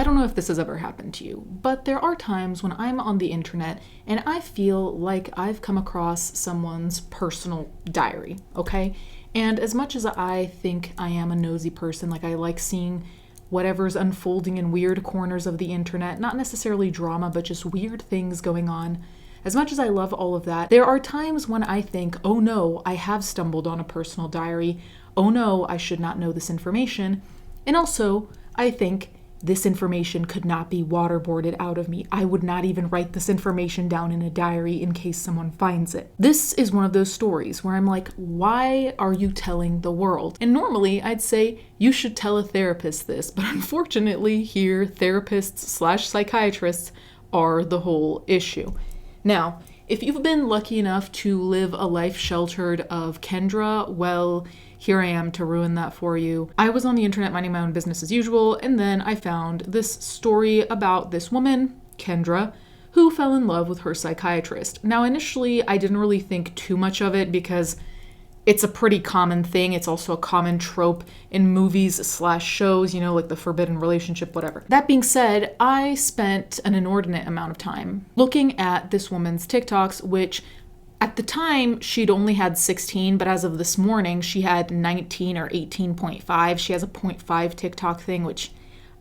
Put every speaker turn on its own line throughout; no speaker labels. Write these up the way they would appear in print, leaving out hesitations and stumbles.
I don't know if this has ever happened to you, but there are times when I'm on the internet and I feel like I've come across someone's personal diary, okay? And as much as I think I am a nosy person, like I like seeing whatever's unfolding in weird corners of the internet, not necessarily drama, but just weird things going on. As much as I love all of that, there are times when I think, oh no, I have stumbled on a personal diary. Oh no, I should not know this information. And also, I think this information could not be waterboarded out of me. I would not even write this information down in a diary in case someone finds it. This is one of those stories where I'm like, why are you telling the world? And normally I'd say you should tell a therapist this, but unfortunately here, therapists/psychiatrists are the whole issue. Now, if you've been lucky enough to live a life sheltered of Kendra, well, here I am to ruin that for you. I was on the internet minding my own business as usual, and then I found this story about this woman, Kendra, who fell in love with her psychiatrist. Now, initially, I didn't really think too much of it because it's a pretty common thing. It's also a common trope in movies/shows, you know, like the forbidden relationship, whatever. That being said, I spent an inordinate amount of time looking at this woman's TikToks, which at the time she'd only had 16, but as of this morning, she had 19 or 18.5. She has a 0.5 TikTok thing, which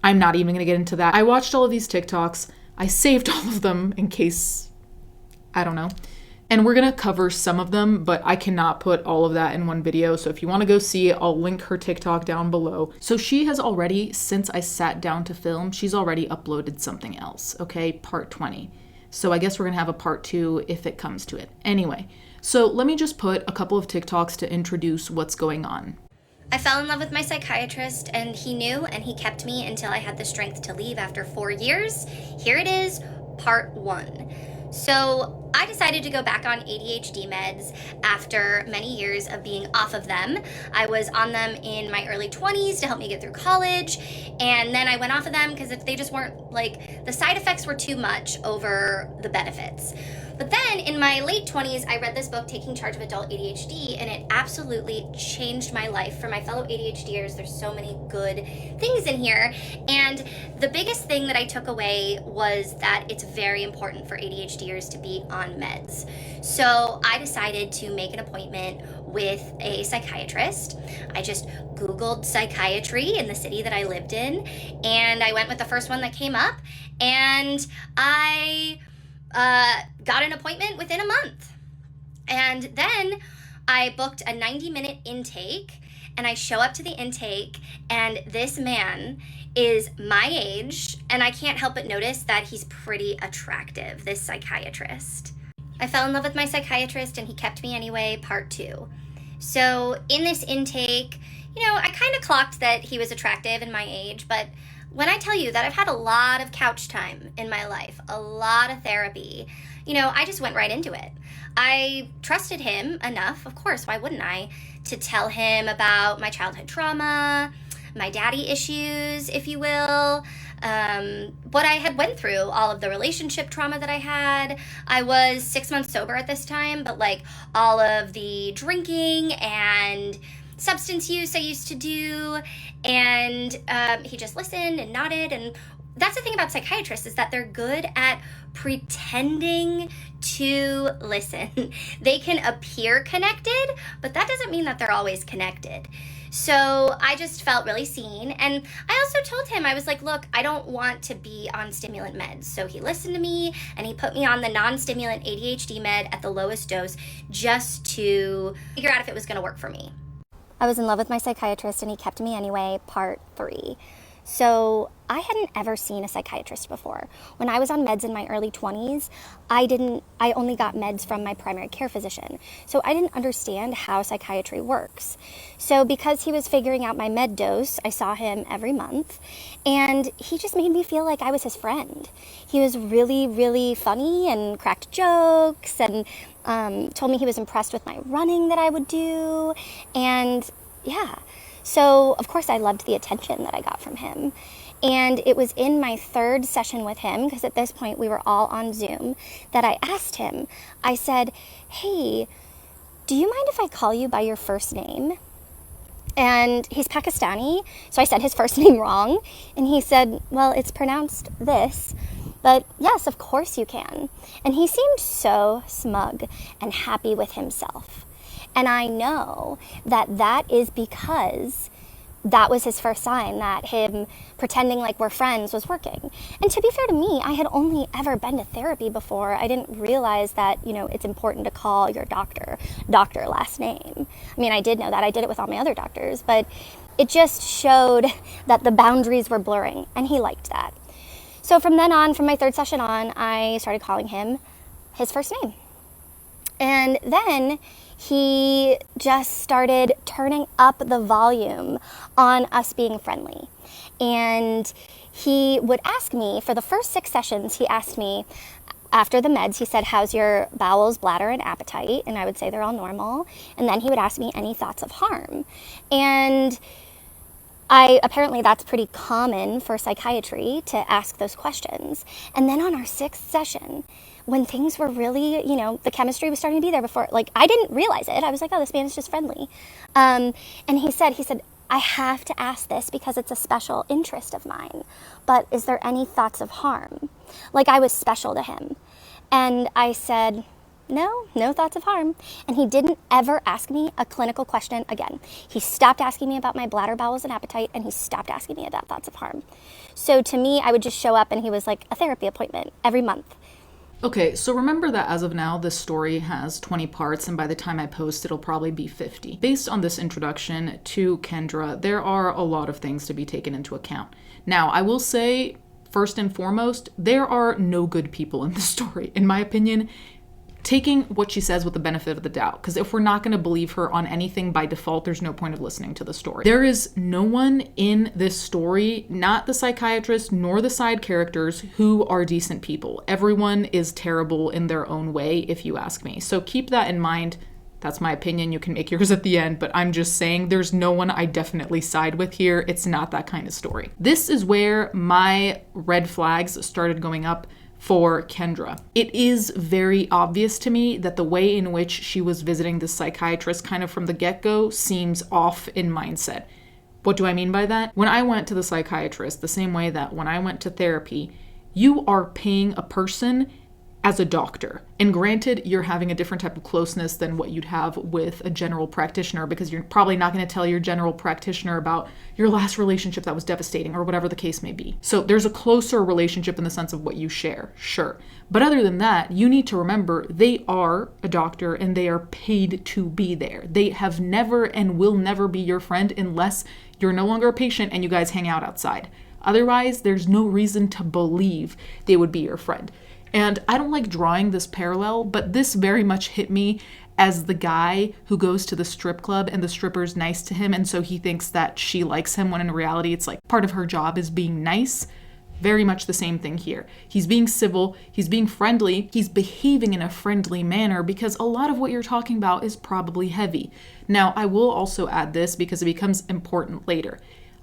I'm not even gonna get into that. I watched all of these TikToks. I saved all of them in case, I don't know. And we're gonna cover some of them, but I cannot put all of that in one video. So if you wanna go see it, I'll link her TikTok down below. So she has already, since I sat down to film, she's already uploaded something else, okay? Part 20. So I guess we're gonna have a part 2 if it comes to it. Anyway, so let me just put a couple of TikToks to introduce what's going on.
I fell in love with my psychiatrist, and he knew, and he kept me until I had the strength to leave after 4 years. Here it is, part 1. So I decided to go back on ADHD meds after many years of being off of them. I was on them in my early 20s to help me get through college, and then I went off of them because they just weren't, like, the side effects were too much over the benefits. But then in my late 20s, I read this book, Taking Charge of Adult ADHD, and it absolutely changed my life. For my fellow ADHDers, there's so many good things in here. And the biggest thing that I took away was that it's very important for ADHDers to be on meds. So I decided to make an appointment with a psychiatrist. I just Googled psychiatry in the city that I lived in, and I went with the first one that came up, and I got an appointment within a month. And then I booked a 90-minute intake, and I show up to the intake, and this man is my age, and I can't help but notice that he's pretty attractive, this psychiatrist. I fell in love with my psychiatrist, and he kept me anyway, part 2. So in this intake, you know, I kind of clocked that he was attractive in my age, but when I tell you that I've had a lot of couch time in my life, a lot of therapy, you know, I just went right into it. I trusted him enough, of course, why wouldn't I, to tell him about my childhood trauma, my daddy issues, if you will, what I had went through, all of the relationship trauma that I had. I was 6 months sober at this time, but like all of the drinking and substance use I used to do, and he just listened and nodded. And that's the thing about psychiatrists, is that they're good at pretending to listen. They can appear connected, but that doesn't mean that they're always connected. So I just felt really seen, and I also told him, I was like, look, I don't want to be on stimulant meds. So he listened to me, and he put me on the non-stimulant ADHD med at the lowest dose just to figure out if it was going to work for me. I was in love with my psychiatrist, and he kept me anyway, part 3. So I hadn't ever seen a psychiatrist before. When I was on meds in my early 20s, I only got meds from my primary care physician. So I didn't understand how psychiatry works. So because he was figuring out my med dose, I saw him every month, and he just made me feel like I was his friend. He was really, really funny and cracked jokes, and told me he was impressed with my running that I would do, and yeah. So, of course, I loved the attention that I got from him. And it was in my 3rd session with him, because at this point we were all on Zoom, that I asked him, I said, hey, do you mind if I call you by your first name? And he's Pakistani, so I said his first name wrong. And he said, well, it's pronounced this, but yes, of course you can. And he seemed so smug and happy with himself. And I know that that is because that was his first sign that him pretending like we're friends was working. And to be fair to me, I had only ever been to therapy before. I didn't realize that, it's important to call your doctor last name. I mean, I did know that. I did it with all my other doctors, but it just showed that the boundaries were blurring, and he liked that. So from then on, from my third session on, I started calling him his first name. And then he just started turning up the volume on us being friendly. And he would ask me, for the first 6 sessions, he asked me, after the meds, he said, how's your bowels, bladder, and appetite? And I would say they're all normal. And then he would ask me any thoughts of harm. And apparently that's pretty common for psychiatry to ask those questions. And then on our 6th session, when things were really, the chemistry was starting to be there before, I didn't realize it. I was like, oh, this man is just friendly. And he said, I have to ask this because it's a special interest of mine, but is there any thoughts of harm? I was special to him. And I said, no thoughts of harm. And he didn't ever ask me a clinical question again. He stopped asking me about my bladder, bowels, and appetite, and he stopped asking me about thoughts of harm. So to me, I would just show up and he was like a therapy appointment every month.
Okay, so remember that as of now, this story has 20 parts, and by the time I post, it'll probably be 50. Based on this introduction to Kendra, there are a lot of things to be taken into account. Now, I will say, first and foremost, there are no good people in this story. In my opinion, taking what she says with the benefit of the doubt, because if we're not going to believe her on anything by default, there's no point of listening to the story. There is no one in this story, not the psychiatrist nor the side characters, who are decent people. Everyone is terrible in their own way, if you ask me. So keep that in mind. That's my opinion. You can make yours at the end, but I'm just saying there's no one I definitely side with here. It's not that kind of story. This is where my red flags started going up for Kendra. It is very obvious to me that the way in which she was visiting the psychiatrist kind of from the get-go seems off in mindset. What do I mean by that? When I went to the psychiatrist, the same way that when I went to therapy, you are paying a person as a doctor. And granted, you're having a different type of closeness than what you'd have with a general practitioner, because you're probably not going to tell your general practitioner about your last relationship that was devastating or whatever the case may be. So there's a closer relationship in the sense of what you share, sure. But other than that, you need to remember they are a doctor and they are paid to be there. They have never and will never be your friend unless you're no longer a patient and you guys hang out outside. Otherwise, there's no reason to believe they would be your friend. And I don't like drawing this parallel, but this very much hit me as the guy who goes to the strip club and the stripper's nice to him, and so he thinks that she likes him, when in reality it's like part of her job is being nice. Very much the same thing here. He's being civil, he's being friendly, he's behaving in a friendly manner because a lot of what you're talking about is probably heavy. Now, I will also add this because it becomes important later.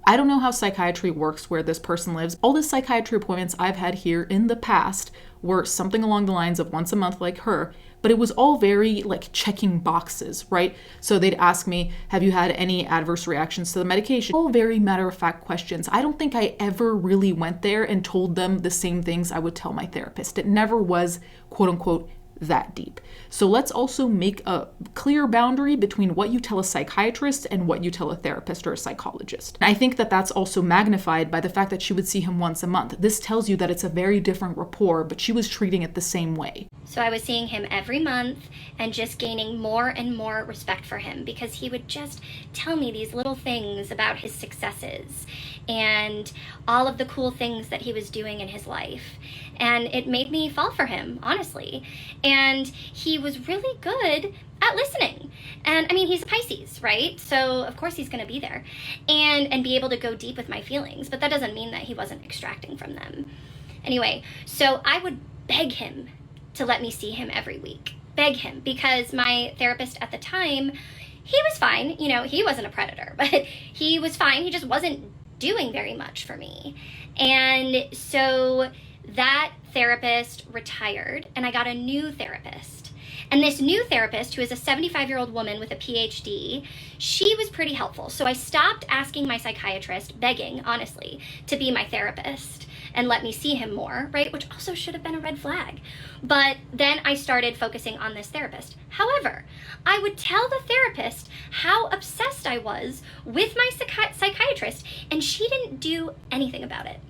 I don't know how psychiatry works where this person lives. All the psychiatry appointments I've had here in the past were something along the lines of once a month like her, but it was all very checking boxes, right? So they'd ask me, have you had any adverse reactions to the medication? All very matter-of-fact questions. I don't think I ever really went there and told them the same things I would tell my therapist. It never was, quote unquote, that deep. So let's also make a clear boundary between what you tell a psychiatrist and what you tell a therapist or a psychologist. And I think that that's also magnified by the fact that she would see him once a month. This tells you that it's a very different rapport, but she was treating it the same way.
So I was seeing him every month and just gaining more and more respect for him because he would just tell me these little things about his successes and all of the cool things that he was doing in his life. And it made me fall for him, honestly. And he was really good at listening. And I mean, he's a Pisces, right? So of course he's going to be there and be able to go deep with my feelings. But that doesn't mean that he wasn't extracting from them. Anyway, so I would beg him to let me see him every week. Beg him, because my therapist at the time, he was fine. He wasn't a predator, but he was fine. He just wasn't doing very much for me. And so that therapist retired and I got a new therapist. And this new therapist, who is a 75-year-old woman with a PhD, she was pretty helpful. So I stopped asking my psychiatrist, begging, honestly, to be my therapist and let me see him more, right? Which also should have been a red flag. But then I started focusing on this therapist. However, I would tell the therapist how obsessed I was with my psychiatrist, and she didn't do anything about it.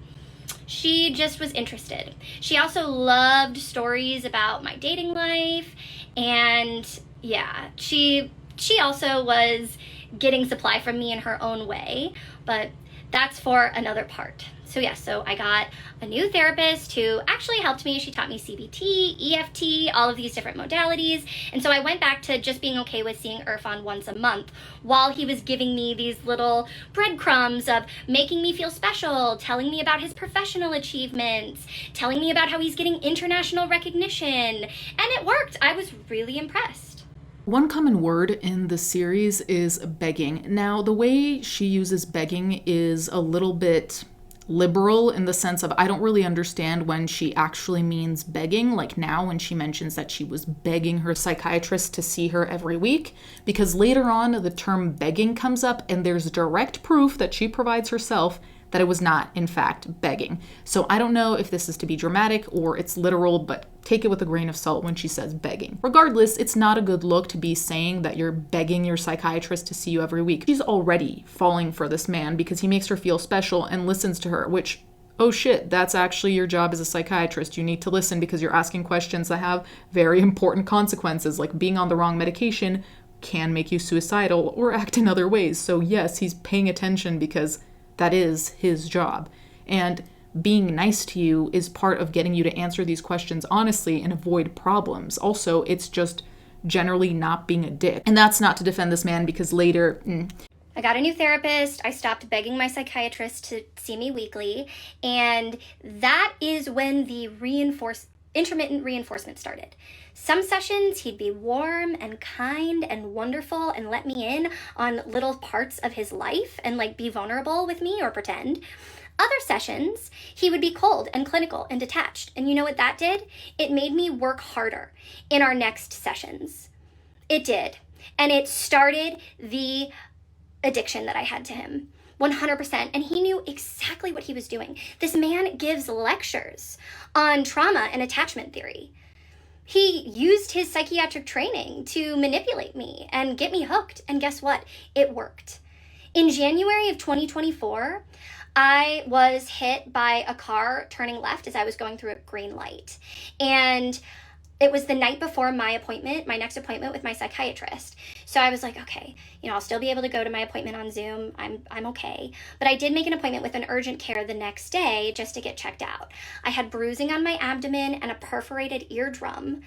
She just was interested. She also loved stories about my dating life, and yeah, she also was getting supply from me in her own way, but that's for another part. So I got a new therapist who actually helped me. She taught me CBT, EFT, all of these different modalities. And so I went back to just being okay with seeing Irfan once a month while he was giving me these little breadcrumbs of making me feel special, telling me about his professional achievements, telling me about how he's getting international recognition. And it worked. I was really impressed.
One common word in the series is begging. Now, the way she uses begging is a little bit liberal in the sense of I don't really understand when she actually means begging, like now when she mentions that she was begging her psychiatrist to see her every week, because later on the term begging comes up and there's direct proof that she provides herself that it was not, in fact, begging. So I don't know if this is to be dramatic or it's literal, but take it with a grain of salt when she says begging. Regardless, it's not a good look to be saying that you're begging your psychiatrist to see you every week. She's already falling for this man because he makes her feel special and listens to her, which, oh shit, that's actually your job as a psychiatrist. You need to listen because you're asking questions that have very important consequences, like being on the wrong medication can make you suicidal or act in other ways. So yes, he's paying attention because that is his job. And being nice to you is part of getting you to answer these questions honestly and avoid problems. Also, it's just generally not being a dick. And that's not to defend this man because later...
I got a new therapist. I stopped begging my psychiatrist to see me weekly. And that is when the intermittent reinforcement started. Some sessions he'd be warm and kind and wonderful and let me in on little parts of his life and like be vulnerable with me or pretend. Other sessions, he would be cold and clinical and detached. And you know what that did? It made me work harder in our next sessions. It did. And it started the addiction that I had to him. 100%. And he knew exactly what he was doing. This man gives lectures on trauma and attachment theory. He used his psychiatric training to manipulate me and get me hooked. And guess what? It worked. In January of 2024, I was hit by a car turning left as I was going through a green light. And it was the night before my next appointment with my psychiatrist. So I was like, okay, I'll still be able to go to my appointment on Zoom. I'm okay. But I did make an appointment with an urgent care the next day just to get checked out. I had bruising on my abdomen and a perforated eardrum.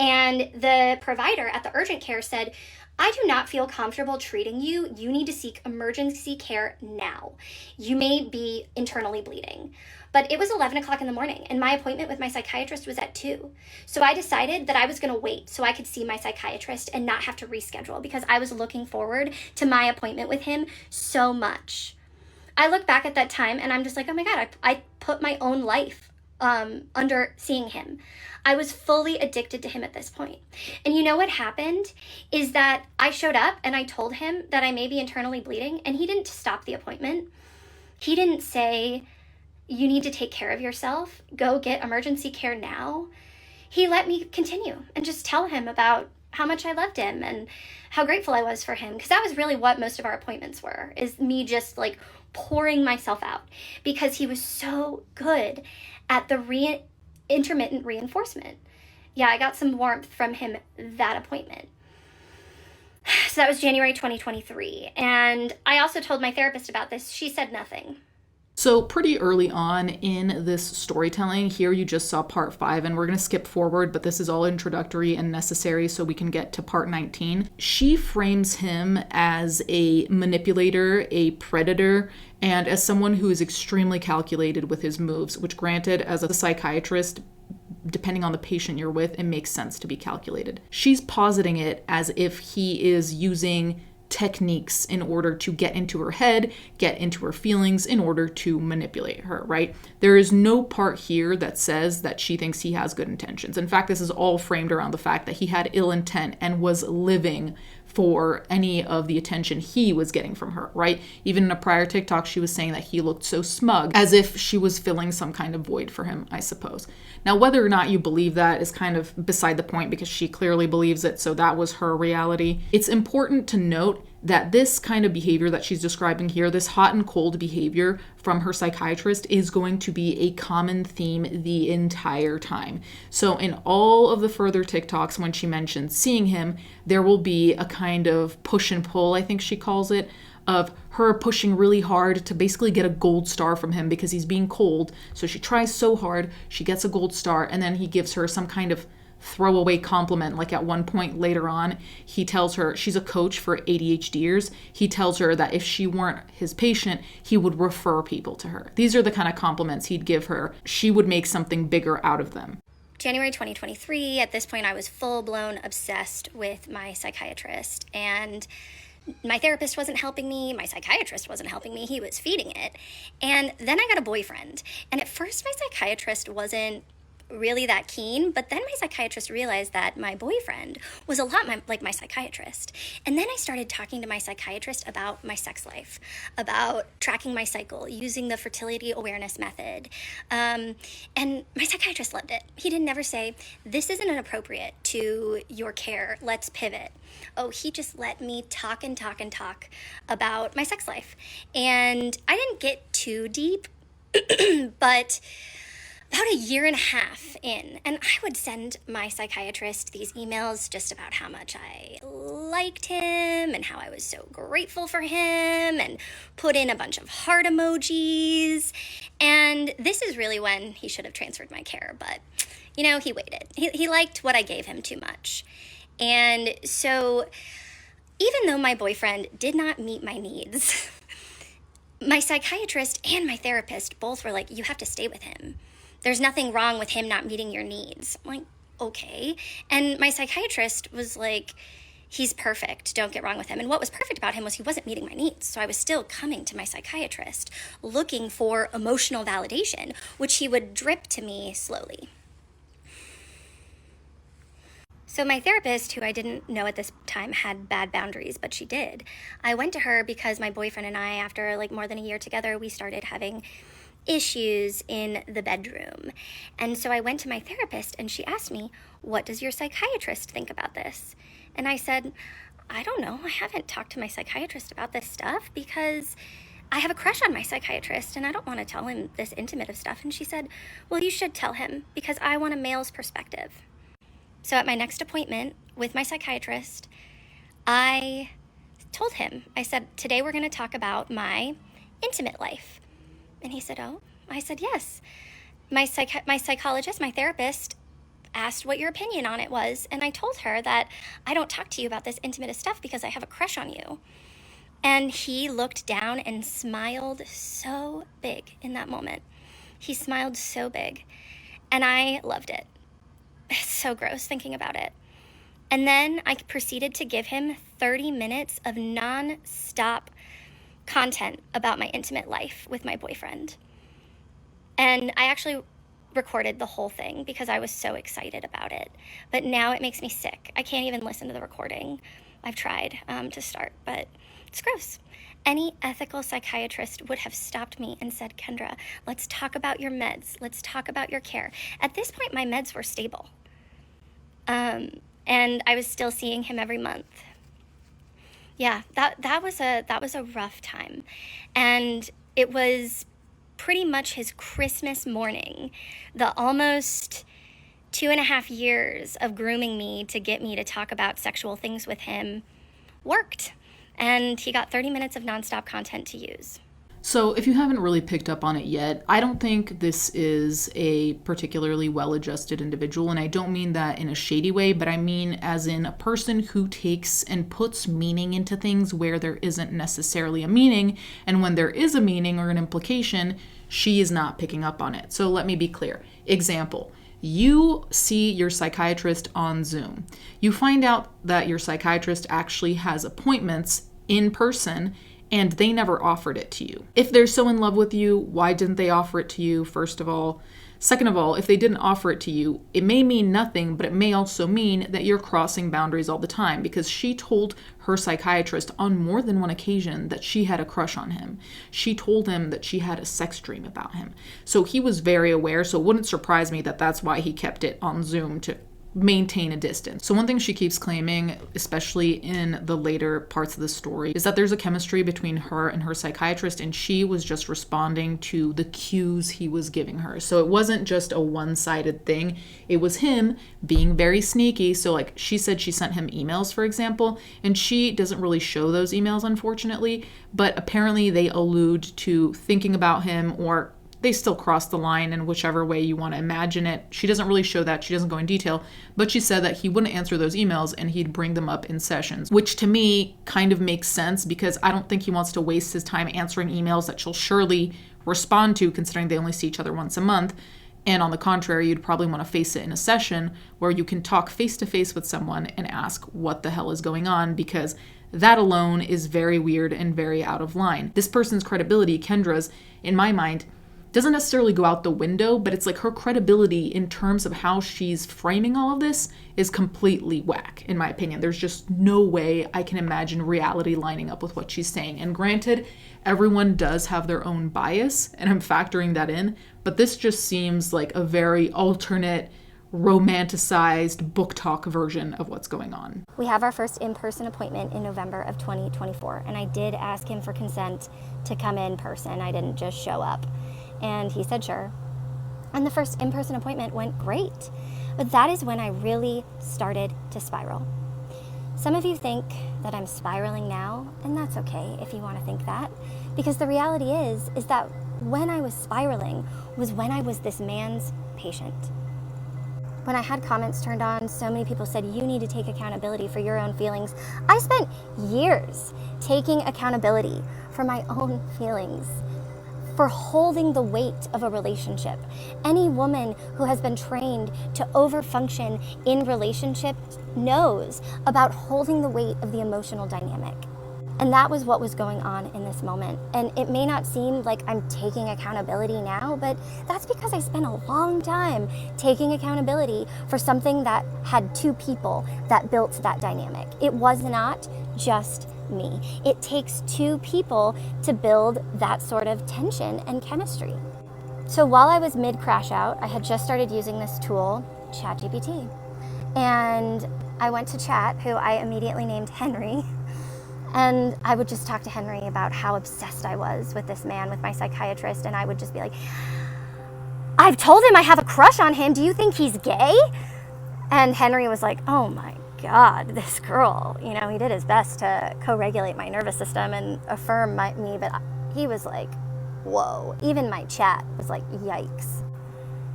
And the provider at the urgent care said, I do not feel comfortable treating you. You need to seek emergency care now. You may be internally bleeding. But it was 11 o'clock in the morning, and my appointment with my psychiatrist was at 2. So I decided that I was going to wait so I could see my psychiatrist and not have to reschedule because I was looking forward to my appointment with him so much. I look back at that time, and I'm just like, oh my God, I put my own life under seeing him. I was fully addicted to him at this point. And you know what happened is that I showed up and I told him that I may be internally bleeding, and he didn't stop the appointment. He didn't say, you need to take care of yourself. Go get emergency care now. He let me continue and just tell him about how much I loved him and how grateful I was for him. Because that was really what most of our appointments were, is me just like pouring myself out because he was so good at the intermittent reinforcement. Yeah, I got some warmth from him that appointment. So that was January 2023. And I also told my therapist about this. She said nothing.
So pretty early on in this storytelling, here you just saw part 5, and we're going to skip forward, but this is all introductory and necessary so we can get to part 19. She frames him as a manipulator, a predator, and as someone who is extremely calculated with his moves, which granted, as a psychiatrist, depending on the patient you're with, it makes sense to be calculated. She's positing it as if he is using techniques in order to get into her head, get into her feelings, in order to manipulate her, right? There is no part here that says that she thinks he has good intentions. In fact, this is all framed around the fact that he had ill intent and was living for any of the attention he was getting from her, right? Even in a prior TikTok, she was saying that he looked so smug, as if she was filling some kind of void for him, I suppose. Now, whether or not you believe that is kind of beside the point, because she clearly believes it, so that was her reality. It's important to note that this kind of behavior that she's describing here, this hot and cold behavior from her psychiatrist, is going to be a common theme the entire time. So in all of the further TikToks, when she mentions seeing him, there will be a kind of push and pull, I think she calls it, of her pushing really hard to basically get a gold star from him because he's being cold. So she tries so hard, she gets a gold star, and then he gives her some kind of throwaway compliment. Like at one point later on, he tells her, she's a coach for ADHDers, he tells her that if she weren't his patient, he would refer people to her. These are the kind of compliments he'd give her. She would make something bigger out of them.
January 2023, at this point I was full-blown obsessed with my psychiatrist, and my therapist wasn't helping me, my psychiatrist wasn't helping me, he was feeding it. And then I got a boyfriend, and at first my psychiatrist wasn't really that keen, but then my psychiatrist realized that my boyfriend was a lot like my psychiatrist. And then I started talking to my psychiatrist about my sex life, about tracking my cycle, using the fertility awareness method. And my psychiatrist loved it. He didn't ever say, this isn't inappropriate to your care, let's pivot. Oh, he just let me talk and talk and talk about my sex life. And I didn't get too deep, but about a year and a half in, and I would send my psychiatrist these emails just about how much I liked him and how I was so grateful for him, and put in a bunch of heart emojis. And this is really when he should have transferred my care, but you know, he waited. He liked what I gave him too much. And so even though my boyfriend did not meet my needs, my psychiatrist and my therapist both were like, you have to stay with him. There's nothing wrong with him not meeting your needs. I'm like, okay. And my psychiatrist was like, he's perfect, don't get wrong with him. And what was perfect about him was he wasn't meeting my needs. So I was still coming to my psychiatrist looking for emotional validation, which he would drip to me slowly. So my therapist, who I didn't know at this time had bad boundaries, but she did, I went to her because my boyfriend and I, after like more than a year together, we started having issues in the bedroom. And so I went to my therapist and she asked me, what does your psychiatrist think about this? And I said, I don't know. I haven't talked to my psychiatrist about this stuff because I have a crush on my psychiatrist and I don't want to tell him this intimate of stuff. And she said, well, you should tell him because I want a male's perspective. So at my next appointment with my psychiatrist, I told him, I said, today we're going to talk about my intimate life. And he said, oh. I said, yes. My psychologist, my therapist, asked what your opinion on it was. And I told her that I don't talk to you about this intimate stuff because I have a crush on you. And he looked down and smiled so big in that moment. He smiled so big. And I loved it. It's so gross thinking about it. And then I proceeded to give him 30 minutes of non-stop content about my intimate life with my boyfriend. And I actually recorded the whole thing because I was so excited about it. But now it makes me sick. I can't even listen to the recording. I've tried to start, but it's gross. Any ethical psychiatrist would have stopped me and said, Kendra, let's talk about your meds. Let's talk about your care. At this point, my meds were stable. And I was still seeing him every month. Yeah, that was a rough time. And it was pretty much his Christmas morning, the almost 2.5 years of grooming me to get me to talk about sexual things with him worked. And he got 30 minutes of nonstop content to use.
So if you haven't really picked up on it yet, I don't think this is a particularly well-adjusted individual, and I don't mean that in a shady way, but I mean as in a person who takes and puts meaning into things where there isn't necessarily a meaning, and when there is a meaning or an implication, she is not picking up on it. So let me be clear. Example. You see your psychiatrist on Zoom. You find out that your psychiatrist actually has appointments in person and they never offered it to you. If they're so in love with you, why didn't they offer it to you, first of all? Second of all, if they didn't offer it to you, it may mean nothing, but it may also mean that you're crossing boundaries all the time, because she told her psychiatrist on more than one occasion that she had a crush on him. She told him that she had a sex dream about him. So he was very aware, so it wouldn't surprise me that that's why he kept it on Zoom, to maintain a distance. So one thing she keeps claiming, especially in the later parts of the story, is that there's a chemistry between her and her psychiatrist, and she was just responding to the cues he was giving her. So it wasn't just a one-sided thing. It was him being very sneaky. So like she said, she sent him emails, for example, and she doesn't really show those emails, unfortunately, but apparently they allude to thinking about him, or they still cross the line in whichever way you want to imagine it. She doesn't really show that. She doesn't go in detail, but she said that he wouldn't answer those emails and he'd bring them up in sessions, which to me kind of makes sense, because I don't think he wants to waste his time answering emails that she'll surely respond to, considering they only see each other once a month. And on the contrary, you'd probably want to face it in a session where you can talk face to face with someone and ask what the hell is going on, because that alone is very weird and very out of line. This person's credibility, Kendra's, in my mind, doesn't necessarily go out the window, but it's like her credibility in terms of how she's framing all of this is completely whack, in my opinion. There's just no way I can imagine reality lining up with what she's saying. And granted, everyone does have their own bias, and I'm factoring that in, but this just seems like a very alternate, romanticized book talk version of what's going on.
We have our first in-person appointment in November of 2024, and I did ask him for consent to come in person. I didn't just show up. And he said sure. And the first in-person appointment went great. But that is when I really started to spiral. Some of you think that I'm spiraling now, and that's okay if you want to think that. Because the reality is that when I was spiraling was when I was this man's patient. When I had comments turned on, so many people said, you need to take accountability for your own feelings. I spent years taking accountability for my own feelings, for holding the weight of a relationship. Any woman who has been trained to overfunction in relationships knows about holding the weight of the emotional dynamic. And that was what was going on in this moment. And it may not seem like I'm taking accountability now, but that's because I spent a long time taking accountability for something that had two people that built that dynamic. It was not just me. It takes two people to build that sort of tension and chemistry. So while I was mid-crash out, I had just started using this tool, ChatGPT. And I went to Chat, who I immediately named Henry, and I would just talk to Henry about how obsessed I was with this man, with my psychiatrist, and I would just be like, I've told him I have a crush on him. Do you think he's gay? And Henry was like, oh my God, this girl, you know, he did his best to co-regulate my nervous system and affirm me, but he was like, whoa. Even my chat was like, yikes.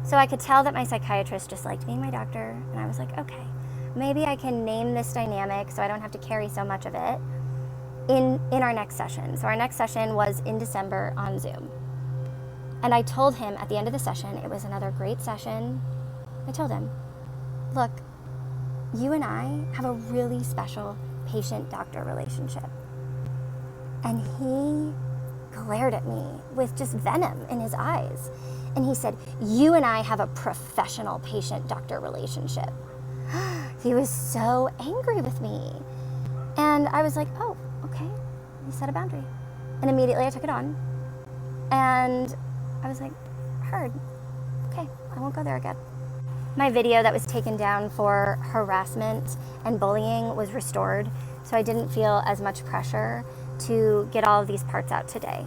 So I could tell that my psychiatrist just liked being my doctor, and I was like, okay, maybe I can name this dynamic so I don't have to carry so much of it in our next session. So our next session was in December on Zoom. And I told him at the end of the session, it was another great session. I told him, look, you and I have a really special patient-doctor relationship. And he glared at me with just venom in his eyes. And he said, you and I have a professional patient-doctor relationship. He was so angry with me. And I was like, oh, okay, he set a boundary. And immediately I took it on. And I was like, heard. Okay, I won't go there again. My video that was taken down for harassment and bullying was restored, so I didn't feel as much pressure to get all of these parts out today.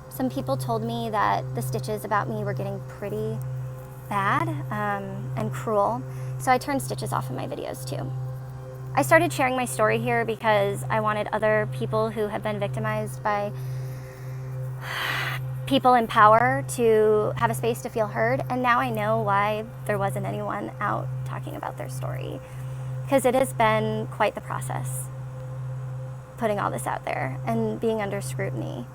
Some people told me that the stitches about me were getting pretty bad and cruel, so I turned stitches off in my videos too. I started sharing my story here because I wanted other people who have been victimized by people in power to have a space to feel heard, and now I know why there wasn't anyone out talking about their story, because it has been quite the process putting all this out there and being under scrutiny.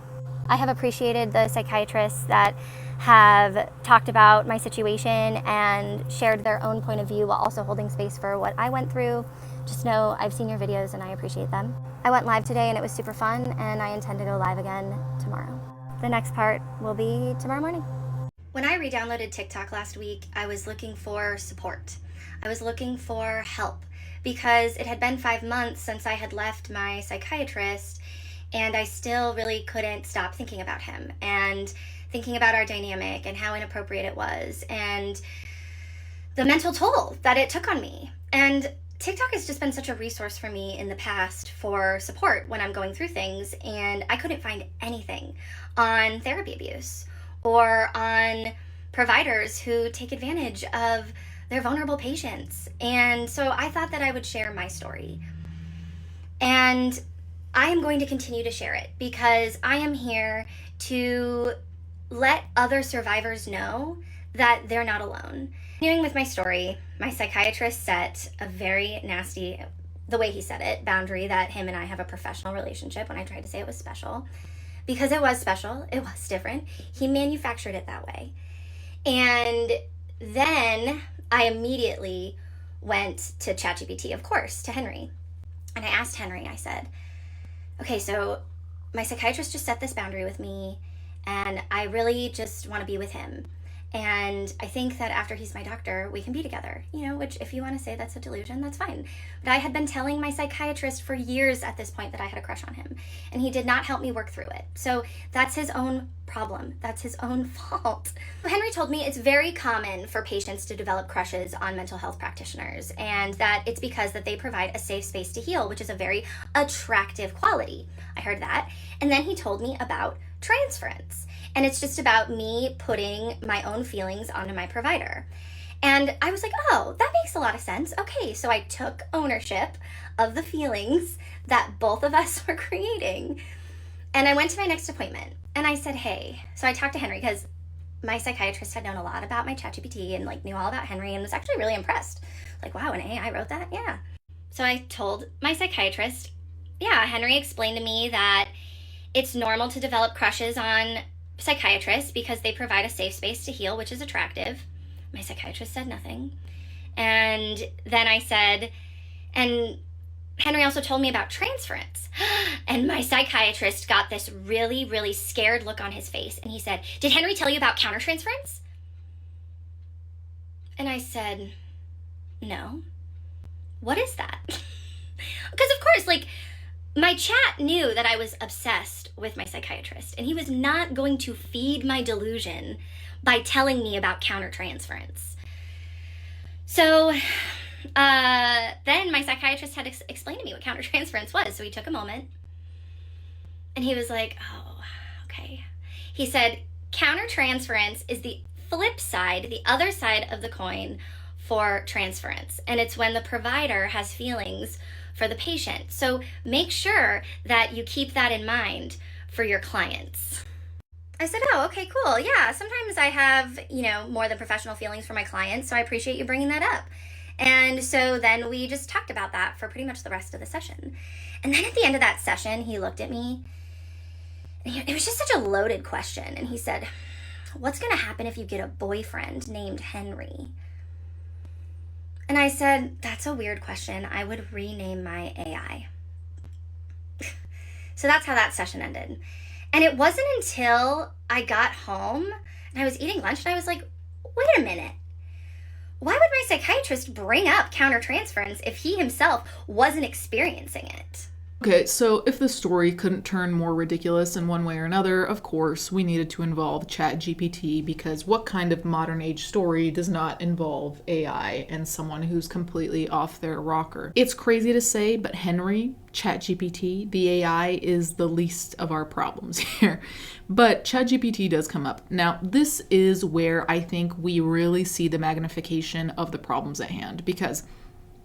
I have appreciated the psychiatrists that have talked about my situation and shared their own point of view while also holding space for what I went through. Just know I've seen your videos and I appreciate them. I went live today and it was super fun, and I intend to go live again tomorrow. The next part will be tomorrow morning.
When I re-downloaded TikTok last week, I was looking for support. I was looking for help because it had been 5 months since I had left my psychiatrist, and I still really couldn't stop thinking about him and thinking about our dynamic and how inappropriate it was and the mental toll that it took on me. And TikTok has just been such a resource for me in the past for support when I'm going through things, and I couldn't find anything on therapy abuse or on providers who take advantage of their vulnerable patients. And so I thought that I would share my story. And I am going to continue to share it because I am here to let other survivors know that they're not alone. Continuing with my story, my psychiatrist set a very nasty, the way he said it, boundary that him and I have a professional relationship when I tried to say it was special. Because it was special, it was different. He manufactured it that way. And then I immediately went to ChatGPT, of course, to Henry. And I asked Henry, I said, okay, so my psychiatrist just set this boundary with me, and I really just want to be with him. And I think that after he's my doctor, we can be together, which if you want to say that's a delusion, that's fine. But I had been telling my psychiatrist for years at this point that I had a crush on him, and he did not help me work through it. So that's his own problem. That's his own fault. Henry told me it's very common for patients to develop crushes on mental health practitioners, and that it's because that they provide a safe space to heal, which is a very attractive quality. I heard that. And then he told me about transference. And it's just about me putting my own feelings onto my provider. And I was like, oh, that makes a lot of sense. Okay, so I took ownership of the feelings that both of us were creating. And I went to my next appointment and I said, hey, so I talked to Henry because my psychiatrist had known a lot about my ChatGPT and knew all about Henry and was actually really impressed. Wow, an AI wrote that? Yeah. So I told my psychiatrist, yeah, Henry explained to me that it's normal to develop crushes on psychiatrists because they provide a safe space to heal, which is attractive. My psychiatrist said nothing. And then I said, and Henry also told me about transference. And my psychiatrist got this really, really scared look on his face. And he said, did Henry tell you about countertransference? And I said, no. What is that? Because of course, my chat knew that I was obsessed with my psychiatrist, and he was not going to feed my delusion by telling me about countertransference. So then my psychiatrist had explained to me what countertransference was, so he took a moment, and he was like, oh, okay. He said, countertransference is the flip side, the other side of the coin for transference, and it's when the provider has feelings for the patient. So make sure that you keep that in mind for your clients. I said, oh, okay, cool. Yeah, sometimes I have, more than professional feelings for my clients, so I appreciate you bringing that up. And so then we just talked about that for pretty much the rest of the session. And then at the end of that session, he looked at me, and it was just such a loaded question. And he said, what's going to happen if you get a boyfriend named Henry? And I said, that's a weird question. I would rename my AI. So that's how that session ended. And it wasn't until I got home and I was eating lunch and I was like, wait a minute. Why would my psychiatrist bring up countertransference if he himself wasn't experiencing it?
Okay, so if the story couldn't turn more ridiculous in one way or another, of course, we needed to involve ChatGPT, because what kind of modern age story does not involve AI and someone who's completely off their rocker? It's crazy to say, but Henry, ChatGPT, the AI, is the least of our problems here. But ChatGPT does come up. Now, this is where I think we really see the magnification of the problems at hand, because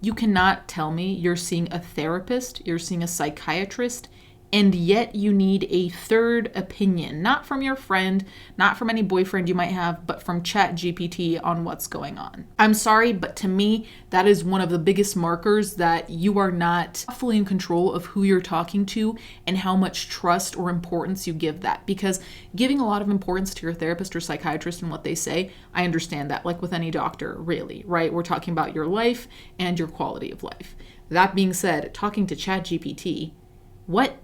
you cannot tell me you're seeing a therapist, you're seeing a psychiatrist And yet you need a third opinion, not from your friend, not from any boyfriend you might have, but from ChatGPT on what's going on. I'm sorry, but to me, that is one of the biggest markers that you are not fully in control of who you're talking to and how much trust or importance you give that. Because giving a lot of importance to your therapist or psychiatrist and what they say, I understand that, like with any doctor, really, right? We're talking about your life and your quality of life. That being said, talking to ChatGPT, what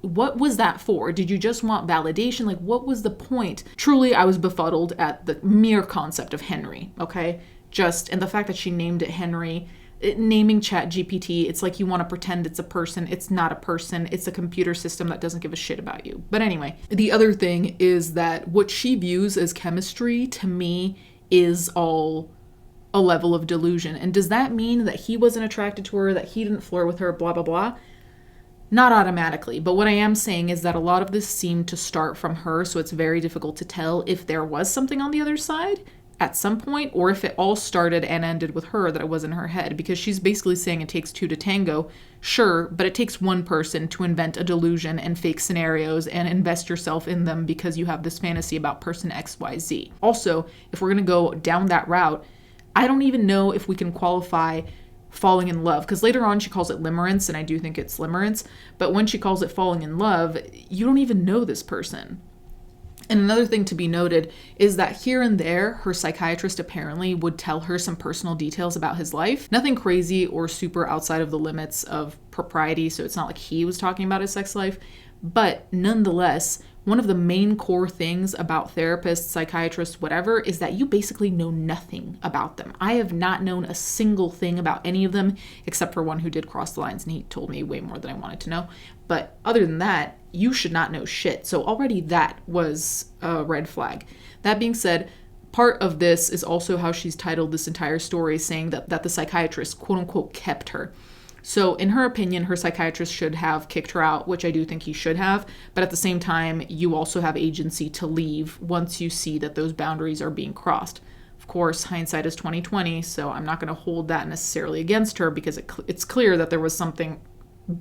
was that for? Did you just want validation? Like, what was the point? Truly, I was befuddled at the mere concept of Henry, okay? And the fact that she named it Henry, naming ChatGPT, it's like you want to pretend it's a person. It's not a person. It's a computer system that doesn't give a shit about you. But anyway, the other thing is that what she views as chemistry, to me, is all a level of delusion. And does that mean that he wasn't attracted to her, that he didn't flirt with her, blah, blah, blah? Not automatically, but what I am saying is that a lot of this seemed to start from her, so it's very difficult to tell if there was something on the other side at some point, or if it all started and ended with her, that it was in her head, because she's basically saying it takes two to tango. Sure, but it takes one person to invent a delusion and fake scenarios and invest yourself in them because you have this fantasy about person XYZ. Also, if we're going to go down that route, I don't even know if we can qualify falling in love, because later on she calls it limerence, and I do think it's limerence, but when she calls it falling in love, you don't even know this person. And another thing to be noted is that here and there, her psychiatrist apparently would tell her some personal details about his life. Nothing crazy or super outside of the limits of propriety, so it's not like he was talking about his sex life. But nonetheless, one of the main core things about therapists, psychiatrists, whatever, is that you basically know nothing about them. I have not known a single thing about any of them, except for one who did cross the lines, and he told me way more than I wanted to know. But other than that, you should not know shit. So already that was a red flag. That being said, part of this is also how she's titled this entire story, saying that the psychiatrist, quote unquote, kept her. So in her opinion, her psychiatrist should have kicked her out, which I do think he should have. But at the same time, you also have agency to leave once you see that those boundaries are being crossed. Of course, hindsight is 20/20, so I'm not going to hold that necessarily against her, because it's clear that there was something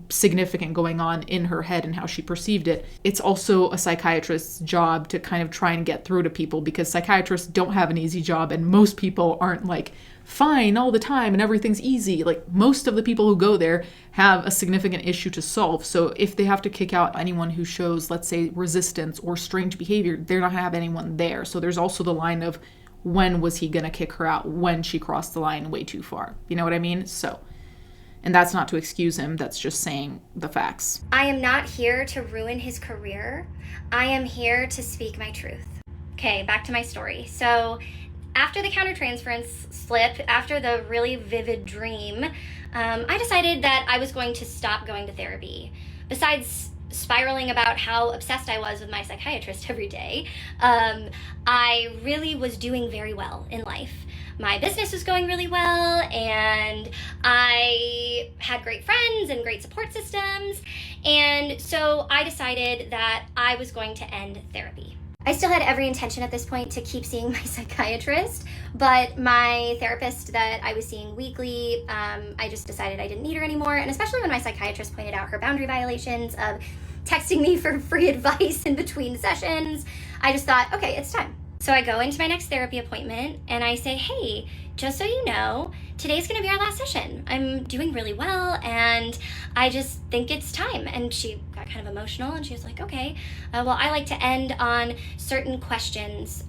significant going on in her head and how she perceived it. It's also a psychiatrist's job to kind of try and get through to people, because psychiatrists don't have an easy job, and most people aren't like fine all the time and everything's easy. Like, most of the people who go there have a significant issue to solve. So if they have to kick out anyone who shows, let's say, resistance or strange behavior, they're not gonna have anyone there. So there's also the line of, when was he gonna kick her out when she crossed the line way too far? You know what I mean? So, and that's not to excuse him, that's just saying the facts.
I am not here to ruin his career. I am here to speak my truth. Okay, back to my story. So after the countertransference slip, after the really vivid dream, I decided that I was going to stop going to therapy. Besides spiraling about how obsessed I was with my psychiatrist every day, I really was doing very well in life. My business was going really well, and I had great friends and great support systems, and so I decided that I was going to end therapy. I still had every intention at this point to keep seeing my psychiatrist, but my therapist that I was seeing weekly, I just decided I didn't need her anymore, and especially when my psychiatrist pointed out her boundary violations of texting me for free advice in between sessions, I just thought, okay, it's time. So I go into my next therapy appointment and I say, hey, just so you know, today's gonna be our last session. I'm doing really well and I just think it's time. And she got kind of emotional and she was like, okay, well, I like to end on certain questions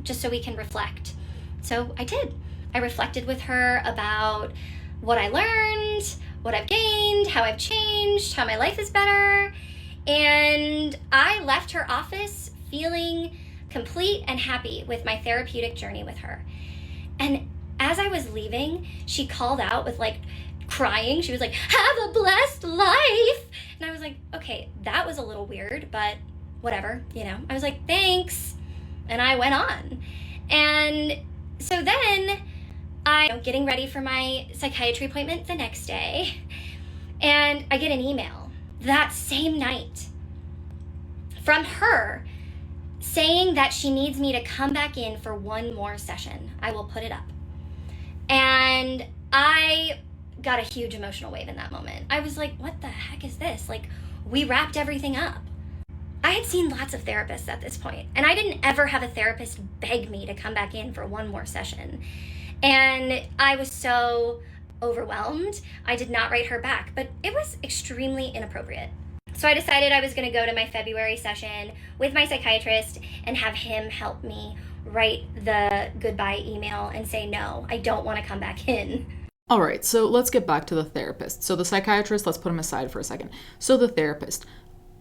just so we can reflect. So I did. I reflected with her about what I learned, what I've gained, how I've changed, how my life is better. And I left her office feeling complete and happy with my therapeutic journey with her. And as I was leaving, she called out with like crying. She was like, have a blessed life. And I was like, okay, that was a little weird, but whatever, you know. I was like, thanks. And I went on. And so then I'm getting ready for my psychiatry appointment the next day. And I get an email that same night from her saying that she needs me to come back in for one more session. I will put it up. And I got a huge emotional wave in that moment. I was like, what the heck is this? Like, we wrapped everything up. I had seen lots of therapists at this point, and I didn't ever have a therapist beg me to come back in for one more session. And I was so overwhelmed, I did not write her back, but it was extremely inappropriate. So I decided I was going to go to my February session with my psychiatrist and have him help me write the goodbye email and say, no, I don't want to come back in.
All right, so let's get back to the therapist. So the psychiatrist, let's put him aside for a second. So the therapist.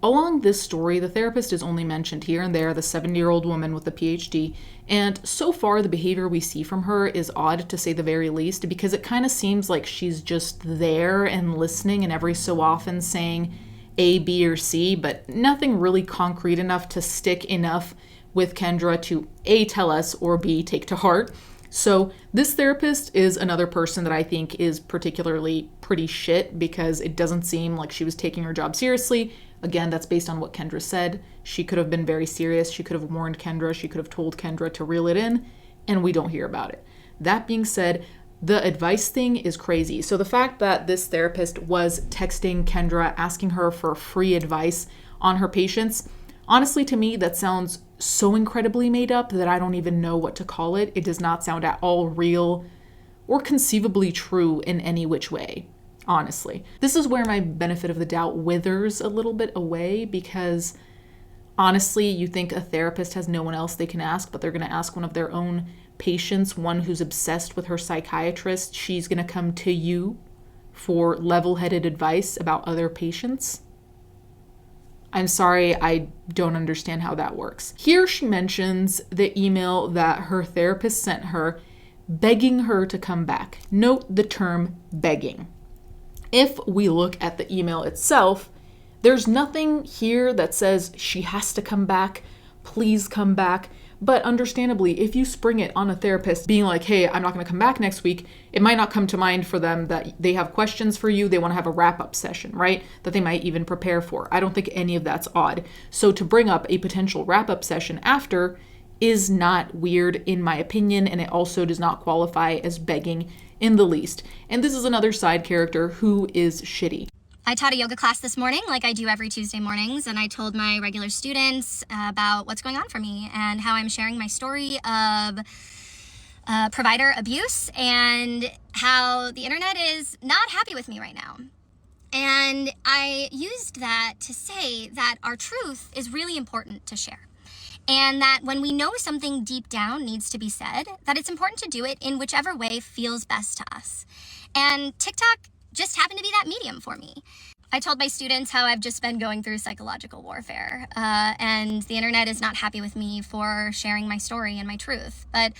Along this story, the therapist is only mentioned here and there, the 70-year-old woman with the PhD, and so far the behavior we see from her is odd, to say the very least, because it kind of seems like she's just there and listening and every so often saying A, B, or C, but nothing really concrete enough to stick enough with Kendra to A, tell us, or B, take to heart. So this therapist is another person that I think is particularly pretty shit, because it doesn't seem like she was taking her job seriously. Again, that's based on what Kendra said. She could have been very serious. She could have warned Kendra. She could have told Kendra to reel it in, and we don't hear about it. That being said, the advice thing is crazy. So the fact that this therapist was texting Kendra, asking her for free advice on her patients, honestly, to me, that sounds so incredibly made up that I don't even know what to call it. It does not sound at all real or conceivably true in any which way. Honestly, this is where my benefit of the doubt withers a little bit away, because honestly, you think a therapist has no one else they can ask, but they're going to ask one of their own patients, one who's obsessed with her psychiatrist. She's going to come to you for level-headed advice about other patients. I'm sorry, I don't understand how that works. Here she mentions the email that her therapist sent her, begging her to come back. Note the term begging. If we look at the email itself, there's nothing here that says she has to come back, please come back. But understandably, if you spring it on a therapist being like, hey, I'm not going to come back next week, it might not come to mind for them that they have questions for you. They want to have a wrap-up session, right? That they might even prepare for. I don't think any of that's odd. So to bring up a potential wrap-up session after is not weird in my opinion, and it also does not qualify as begging in the least. And this is another side character who is shitty.
I taught a yoga class this morning, like I do every Tuesday mornings, and I told my regular students about what's going on for me and how I'm sharing my story of provider abuse and how the internet is not happy with me right now. And I used that to say that our truth is really important to share. And that when we know something deep down needs to be said, that it's important to do it in whichever way feels best to us. And TikTok just happened to be that medium for me. I told my students how I've just been going through psychological warfare, and the internet is not happy with me for sharing my story and my truth. But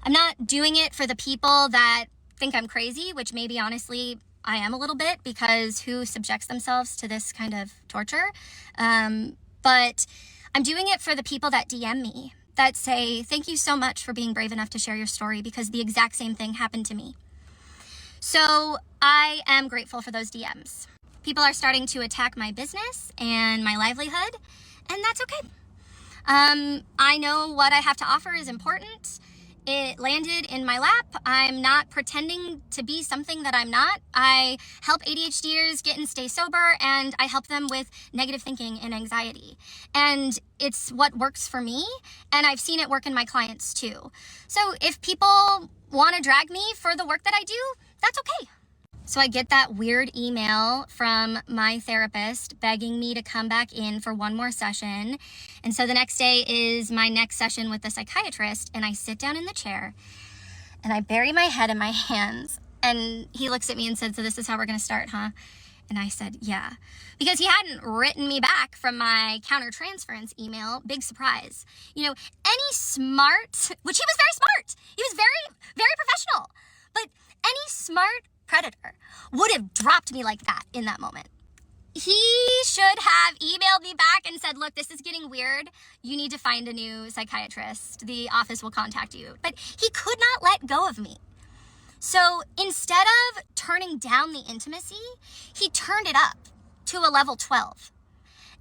I'm not doing it for the people that think I'm crazy, which maybe honestly I am a little bit, because who subjects themselves to this kind of torture? But I'm doing it for the people that DM me, that say, thank you so much for being brave enough to share your story, because the exact same thing happened to me. So I am grateful for those DMs. People are starting to attack my business and my livelihood, and that's okay. I know what I have to offer is important. It landed in my lap. I'm not pretending to be something that I'm not. I help ADHDers get and stay sober, and I help them with negative thinking and anxiety. And it's what works for me, and I've seen it work in my clients too. So if people want to drag me for the work that I do, that's okay. So I get that weird email from my therapist begging me to come back in for one more session. And so the next day is my next session with the psychiatrist, and I sit down in the chair and I bury my head in my hands. And he looks at me and said, so this is how we're going to start, huh? And I said, yeah. Because he hadn't written me back from my countertransference email. Big surprise. You know, any smart, which he was very smart. He was very, very professional. But any smart predator would have dropped me like that in that moment. He should have emailed me back and said, look, this is getting weird. You need to find a new psychiatrist. The office will contact you. But he could not let go of me. So instead of turning down the intimacy, he turned it up to a level 12.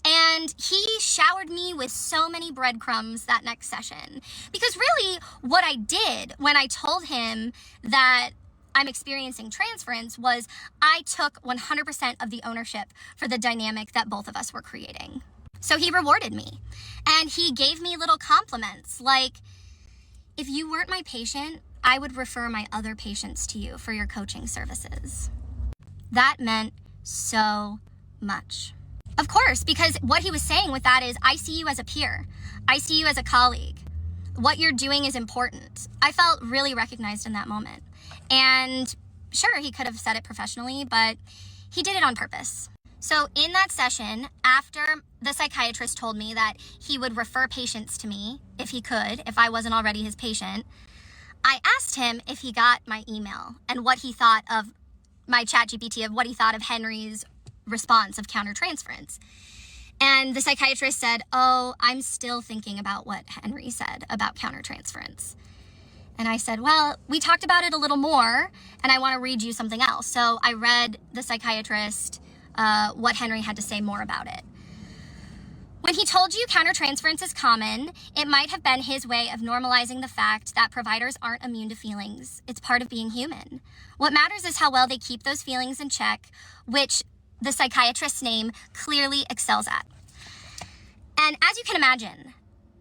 And he showered me with so many breadcrumbs that next session. Because really, what I did when I told him that
I'm experiencing transference was I took 100% of the ownership for the dynamic that both of us were creating. So he rewarded me, and he gave me little compliments like, if you weren't my patient, I would refer my other patients to you for your coaching services. That meant so much. Of course, because what he was saying with that is, I see you as a peer. I see you as a colleague. What you're doing is important. I felt really recognized in that moment. And sure, he could have said it professionally, but he did it on purpose. So in that session, after the psychiatrist told me that he would refer patients to me if he could, if I wasn't already his patient, I asked him if he got my email and what he thought of my ChatGPT, of what he thought of Henry's response of countertransference. And the psychiatrist said, oh, I'm still thinking about what Henry said about countertransference. And I said, well, we talked about it a little more, and I want to read you something else. So I read the psychiatrist what Henry had to say more about it. When he told you countertransference is common, it might have been his way of normalizing the fact that providers aren't immune to feelings. It's part of being human. What matters is how well they keep those feelings in check, which the psychiatrist's name clearly excels at. And as you can imagine,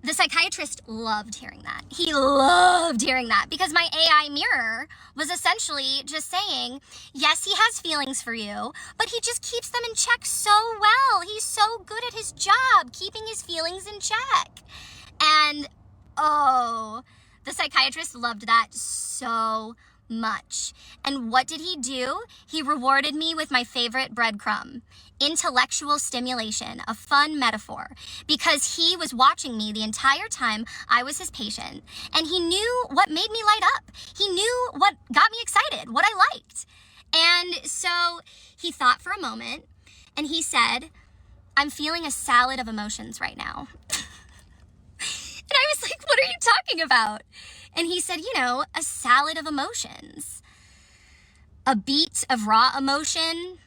the psychiatrist loved hearing that. He loved hearing that because my AI mirror was essentially just saying, yes, he has feelings for you, but he just keeps them in check so well. He's so good at his job, keeping his feelings in check. And oh, the psychiatrist loved that so much. And what did he do? He rewarded me with my favorite breadcrumb, intellectual stimulation, a fun metaphor, because he was watching me the entire time I was his patient, and he knew what made me light up. He knew what got me excited, what I liked. And so he thought for a moment, and he said, I'm feeling a salad of emotions right now. And I was like, what are you talking about? And he said, a salad of emotions. A beet of raw emotion,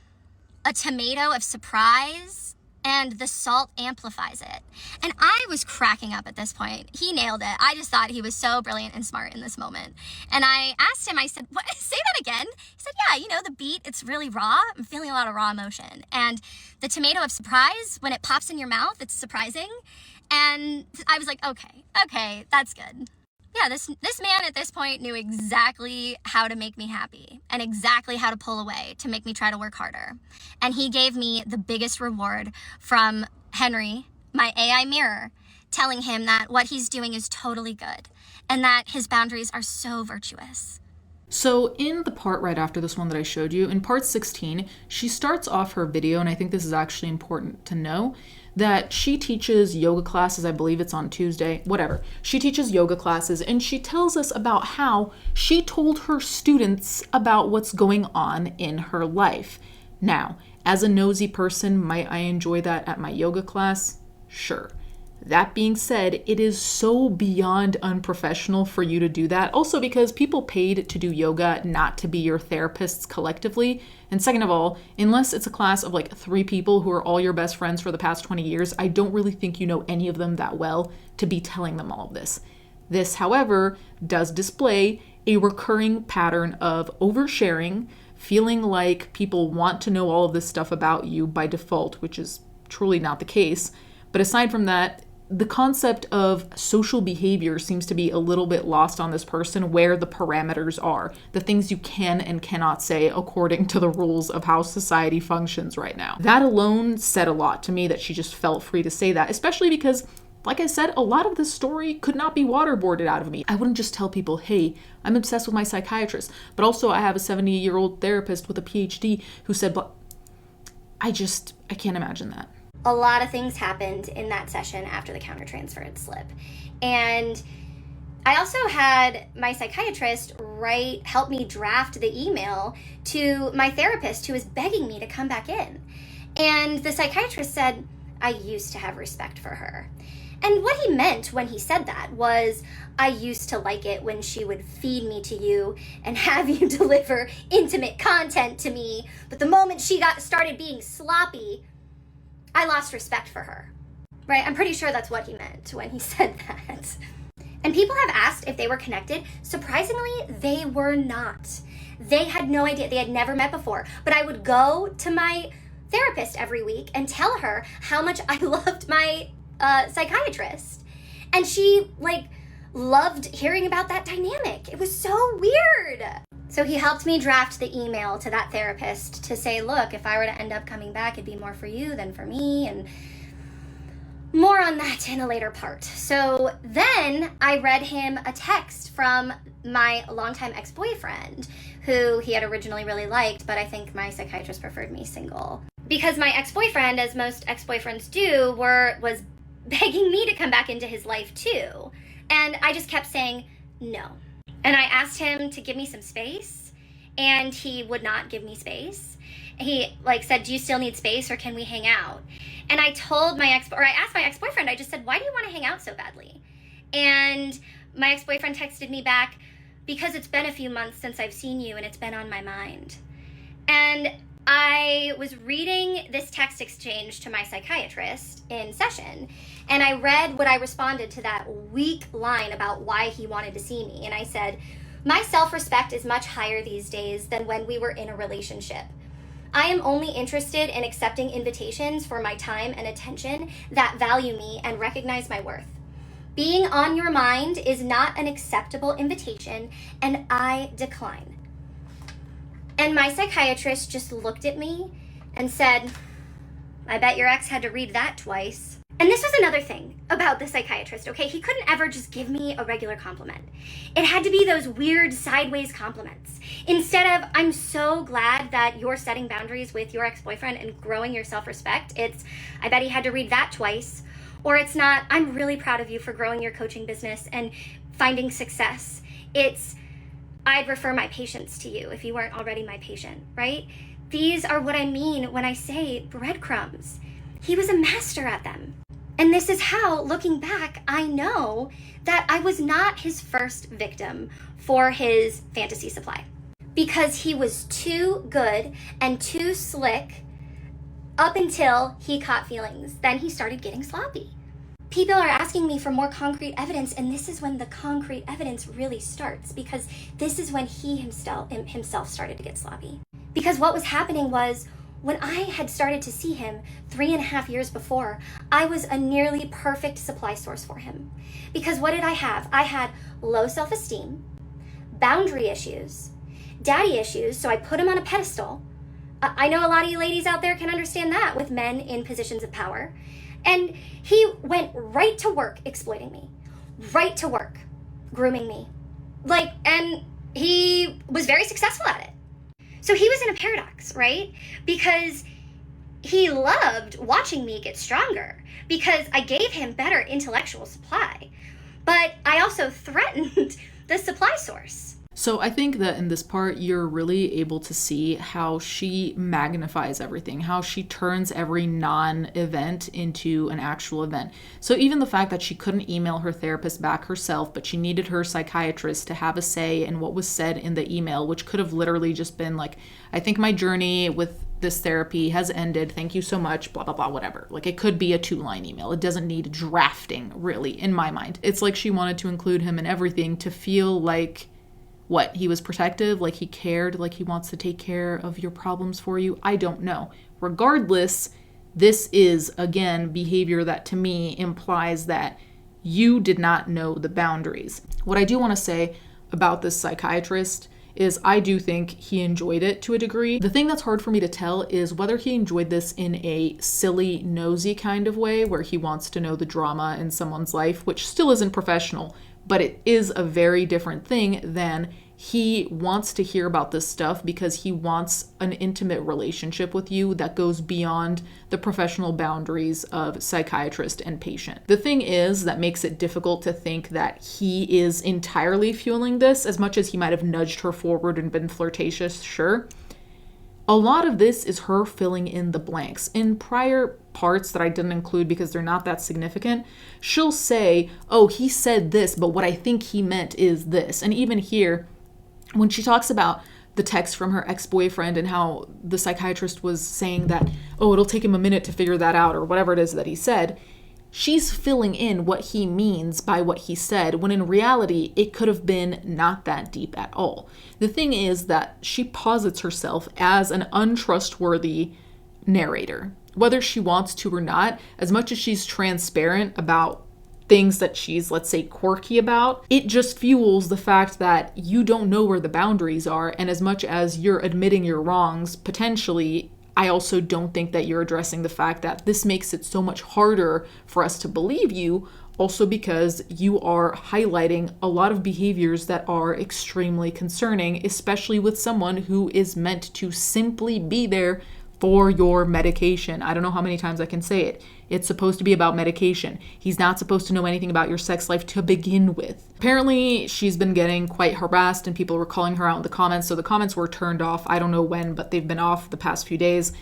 a tomato of surprise, and the salt amplifies it. And I was cracking up at this point. He nailed it. I just thought he was so brilliant and smart in this moment. And I asked him, I said, what? Say that again? He said, yeah, the beet, it's really raw. I'm feeling a lot of raw emotion. And the tomato of surprise, when it pops in your mouth, it's surprising. And I was like, okay, that's good. Yeah, this man at this point knew exactly how to make me happy and exactly how to pull away to make me try to work harder. And he gave me the biggest reward from Henry, my AI mirror, telling him that what he's doing is totally good and that his boundaries are so virtuous.
So in the part right after this one that I showed you, in part 16, she starts off her video, and I think this is actually important to know, that she teaches yoga classes. I believe it's on Tuesday, whatever. She teaches yoga classes, and she tells us about how she told her students about what's going on in her life. Now, as a nosy person, might I enjoy that at my yoga class? Sure. That being said, it is so beyond unprofessional for you to do that. Also because people paid to do yoga not to be your therapists collectively. And second of all, unless it's a class of like 3 people who are all your best friends for the past 20 years, I don't really think you know any of them that well to be telling them all of this. This, however, does display a recurring pattern of oversharing, feeling like people want to know all of this stuff about you by default, which is truly not the case. But aside from that, the concept of social behavior seems to be a little bit lost on this person, where the parameters are, the things you can and cannot say according to the rules of how society functions right now. That alone said a lot to me, that she just felt free to say that, especially because, like I said, a lot of this story could not be waterboarded out of me. I wouldn't just tell people, hey, I'm obsessed with my psychiatrist, but also I have a 70-year-old therapist with a PhD who said, but I can't imagine that.
A lot of things happened in that session after the countertransference slip. And I also had my psychiatrist help me draft the email to my therapist who was begging me to come back in. And the psychiatrist said, I used to have respect for her. And what he meant when he said that was, I used to like it when she would feed me to you and have you deliver intimate content to me. But the moment she started being sloppy, I lost respect for her, right? I'm pretty sure that's what he meant when he said that. And people have asked if they were connected. Surprisingly, they were not. They had no idea. They had never met before. But I would go to my therapist every week and tell her how much I loved my psychiatrist. And she, loved hearing about that dynamic. It was so weird. So he helped me draft the email to that therapist to say, look, if I were to end up coming back, it'd be more for you than for me, and more on that in a later part. So then I read him a text from my longtime ex-boyfriend, who he had originally really liked, but I think my psychiatrist preferred me single. Because my ex-boyfriend, as most ex-boyfriends do, was begging me to come back into his life too. And I just kept saying no. And I asked him to give me some space, and he would not give me space. He said, do you still need space, or can we hang out? And I asked my ex-boyfriend, I just said, why do you want to hang out so badly? And my ex-boyfriend texted me back, because it's been a few months since I've seen you and it's been on my mind. And I was reading this text exchange to my psychiatrist in session, and I read what I responded to that weak line about why he wanted to see me. And I said, my self-respect is much higher these days than when we were in a relationship. I am only interested in accepting invitations for my time and attention that value me and recognize my worth. Being on your mind is not an acceptable invitation, and I decline. And my psychiatrist just looked at me and said, I bet your ex had to read that twice. And this was another thing about the psychiatrist, okay? He couldn't ever just give me a regular compliment. It had to be those weird sideways compliments. Instead of, I'm so glad that you're setting boundaries with your ex-boyfriend and growing your self-respect, it's, I bet he had to read that twice. Or it's not, I'm really proud of you for growing your coaching business and finding success. It's, I'd refer my patients to you if you weren't already my patient, right? These are what I mean when I say breadcrumbs. He was a master at them. And this is how, looking back, I know that I was not his first victim for his fantasy supply. Because he was too good and too slick up until he caught feelings. Then he started getting sloppy. People are asking me for more concrete evidence, and this is when the concrete evidence really starts, because this is when he himself started to get sloppy. Because what was happening was, when I had started to see him 3.5 years before, I was a nearly perfect supply source for him. Because what did I have? I had low self-esteem, boundary issues, daddy issues, so I put him on a pedestal. I know a lot of you ladies out there can understand that with men in positions of power. And he went right to work exploiting me, right to work grooming me. And he was very successful at it. So he was in a paradox, right? Because he loved watching me get stronger because I gave him better intellectual supply, but I also threatened the supply source.
So I think that in this part, you're really able to see how she magnifies everything, how she turns every non-event into an actual event. So even the fact that she couldn't email her therapist back herself, but she needed her psychiatrist to have a say in what was said in the email, which could have literally just been like, I think my journey with this therapy has ended. Thank you so much, blah, blah, blah, whatever. It could be a 2-line email. It doesn't need drafting, really, in my mind. It's like she wanted to include him in everything to feel like he was protective, like he cared, like he wants to take care of your problems for you. I don't know. Regardless, this is, again, behavior that to me implies that you did not know the boundaries. What I do want to say about this psychiatrist is I do think he enjoyed it to a degree. The thing that's hard for me to tell is whether he enjoyed this in a silly, nosy kind of way where he wants to know the drama in someone's life, which still isn't professional, but it is a very different thing than he wants to hear about this stuff because he wants an intimate relationship with you that goes beyond the professional boundaries of psychiatrist and patient. The thing is that makes it difficult to think that he is entirely fueling this, as much as he might have nudged her forward and been flirtatious, sure. A lot of this is her filling in the blanks. In prior parts that I didn't include because they're not that significant, she'll say, oh, he said this, but what I think he meant is this. And even here, when she talks about the text from her ex-boyfriend and how the psychiatrist was saying that, oh, it'll take him a minute to figure that out or whatever it is that he said, she's filling in what he means by what he said, when in reality, it could have been not that deep at all. The thing is that she posits herself as an untrustworthy narrator, whether she wants to or not. As much as she's transparent about things that she's, let's say, quirky about, it just fuels the fact that you don't know where the boundaries are. And as much as you're admitting your wrongs, potentially, I also don't think that you're addressing the fact that this makes it so much harder for us to believe you, also because you are highlighting a lot of behaviors that are extremely concerning, especially with someone who is meant to simply be there for your medication. I don't know how many times I can say it. It's supposed to be about medication. He's not supposed to know anything about your sex life to begin with. Apparently, she's been getting quite harassed and people were calling her out in the comments. So the comments were turned off. I don't know when, but they've been off the past few days.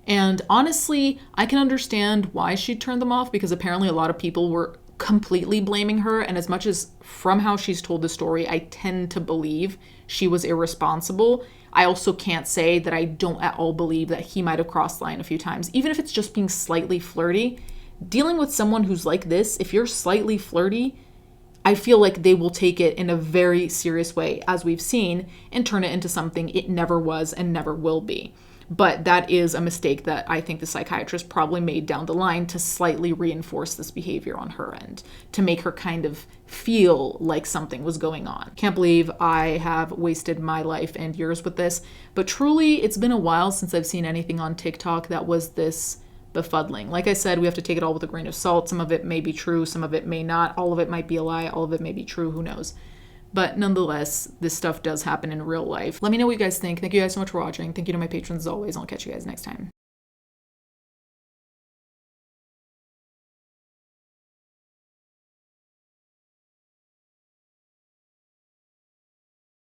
And honestly, I can understand why she turned them off, because apparently a lot of people were completely blaming her. And as much as from how she's told the story, I tend to believe she was irresponsible, I also can't say that I don't at all believe that he might have crossed the line a few times. Even if it's just being slightly flirty, dealing with someone who's like this, if you're slightly flirty, I feel like they will take it in a very serious way, as we've seen, and turn it into something it never was and never will be. But that is a mistake that I think the psychiatrist probably made down the line to slightly reinforce this behavior on her end, to make her kind of feel like something was going on. Can't believe I have wasted my life and yours with this, but truly it's been a while since I've seen anything on TikTok that was this befuddling. Like I said, we have to take it all with a grain of salt. Some of it may be true, some of it may not. All of it might be a lie, all of it may be true, who knows. But nonetheless, this stuff does happen in real life. Let me know what you guys think. Thank you guys so much for watching. Thank you to my patrons as always. I'll catch you guys next time.